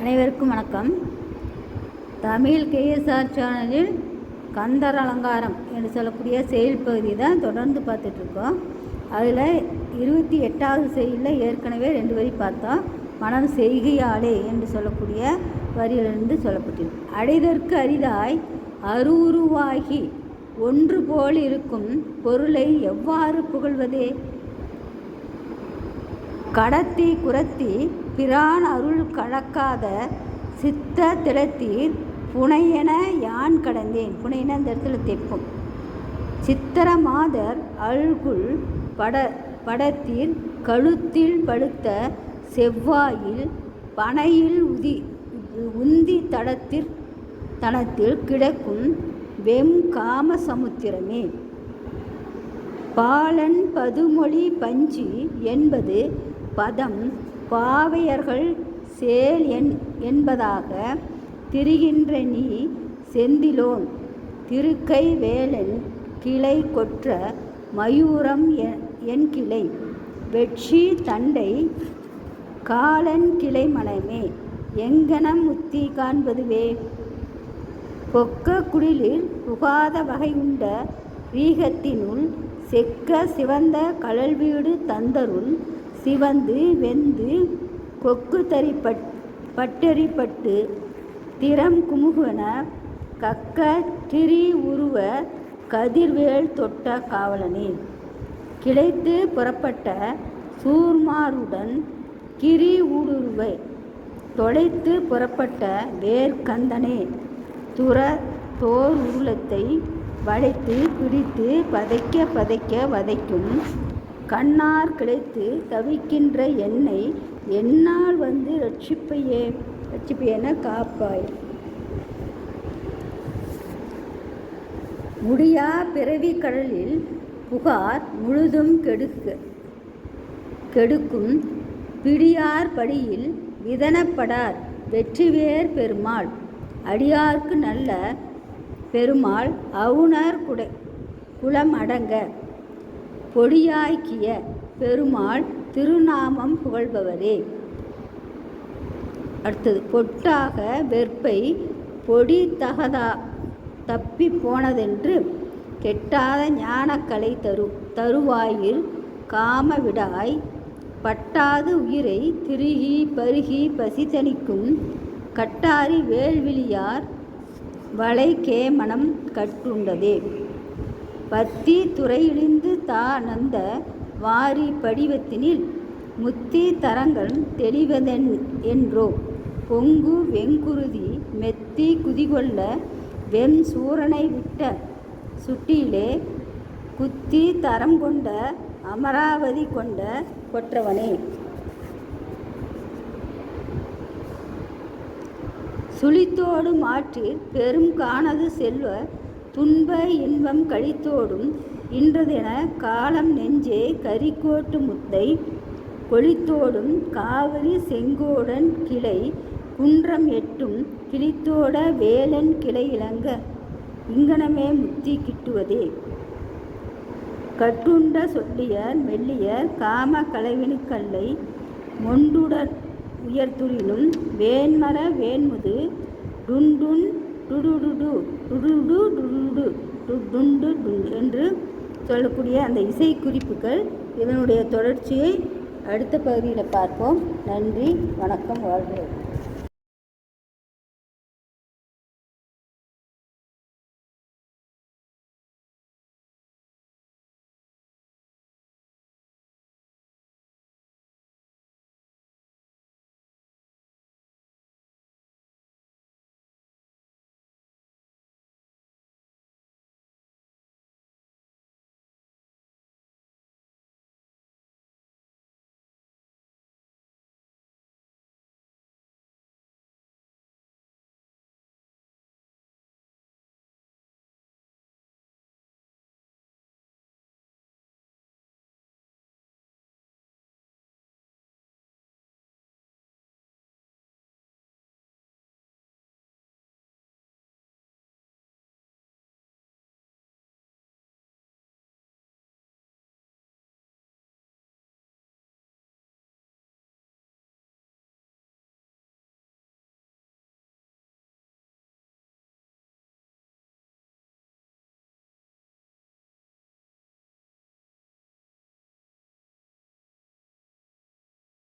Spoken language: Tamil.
அனைவருக்கும் வணக்கம். தமிழ் கேஎஸ்ஆர் சேனலில் கந்தர் அலங்காரம் என்று சொல்லக்கூடிய செயல் பகுதி தான் தொடர்ந்து பார்த்துட்ருக்கோம். அதில் 28வது செயலில் ஏற்கனவே 2 வரி பார்த்தோம். மனம் செய்கையாலே என்று சொல்லக்கூடிய வரியிலிருந்து சொல்லப்பட்டிருக்கு. அடைதற்கு அரிதாய் அருவுருவாகி ஒன்று போல் இருக்கும் பொருளை எவ்வாறு புகழ்வதே? கடத்தி குரத்தி பிரான் அருள் கழக்காத சித்த திடத்தீர் புனையென யான் கடந்தேன். புனையென இந்த இடத்துல தெப்பம். சித்திர மாதர் அழுகுள் படத்தீர் கழுத்தில் படுத்த செவ்வாயில் பனையில் உந்தி தனத்தில் கிடக்கும் வெம் காம சமுத்திரமே. பாலன் பதுமொழி பஞ்சி என்பது பதம் பாவையர்கள் சேல் என்பதாக திரிகின்ற நீ செந்திலோன் திருக்கை வேலன் கிளை கொற்ற மயூரம் என் கிளை வெட்சி தண்டை காலன் கிளை மனமே எங்கனம் முத்தி காண்பதுவே. பொக்க குடிலில் புகாத வகை உண்ட ரீகத்தினுள் செக்க சிவந்த கழல் வீடு தந்தருள் சிவந்து வெந்து கொக்கு பட்டெறிப்பட்டு திறம் குமுகன கக்க திரி உருவ கதிர்வேல் தொட்ட காவலனே. கிடைத்து புறப்பட்ட சூர்மாருடன் கிரி ஊடுருவை தொலைத்து புறப்பட்ட வேர்கந்தனே. தோர் உருளத்தை வளைத்து பிடித்து பதைக்க வதைக்கும் கண்ணார் கிடைத்து தவிக்கின்ற என்னை என்னால் வந்து ரட்சிப்பையென காப்பாய். முடியா பிறவி கடலில் புகார் முழுதும் கெடுக்கும் பிடியார் படியில் விதனப்படார் வெற்றிவேர் பெருமாள். அடியார்க்கு நல்ல பெருமாள் அவுணர் குலம் அடங்க பொடியாய்க்கிய பெருமாள் திருநாமம் புகழ்பவரே. அடுத்தது பொட்டாக வெற்பை பொடி தப்பி போனதென்று கெட்டாத ஞானக்கலை தருவாயில் காமவிடாய் பட்டாது உயிரை திருகி பருகி பசித்தணிக்கும் கட்டாரி வேல்விழியார் வளை கேமனம் கட்டுண்டதே. பத்தி துறையிழிந்து நந்த வாரி படிவத்தினில் முத்தி தரங்கள் தெளிவதென் என்றோ பொங்கு வெங்குருதி மெத்தி குதிகொள்ள வெண் சூரனை விட்ட சுட்டியிலே குத்தி தரம் கொண்ட அமராவதி கொண்ட கொற்றவனே. சுழித்தோடும் ஆற்றில் பெரும் காணது செல்வ துன்ப இன்பம் கழித்தோடும் இன்றதென காலம் நெஞ்சே கரிக்கோட்டு முத்தை கொளித்தோடும் காவிரி செங்கோடன் கிளை குன்றம் எட்டும் கிளித்தோட வேலன் கிளை இளங்க இங்கனமே முத்தி கிட்டுவதே. கட்டுண்ட சொல்லியர் மெல்லியர் காம கலைவினுக்கல்லை மொண்டுடன் உயர்த்துளினும் வேன்மர வேன்முது டுண்டுன் டுடுடுடு டுடுடு டுடுடு டுண்டு என்று சொல்லக்கூடிய அந்த இசை குறிப்புகள். இதனுடைய தொடர்ச்சியை அடுத்த பகுதியில் பார்ப்போம். நன்றி, வணக்கம், வாழ்க.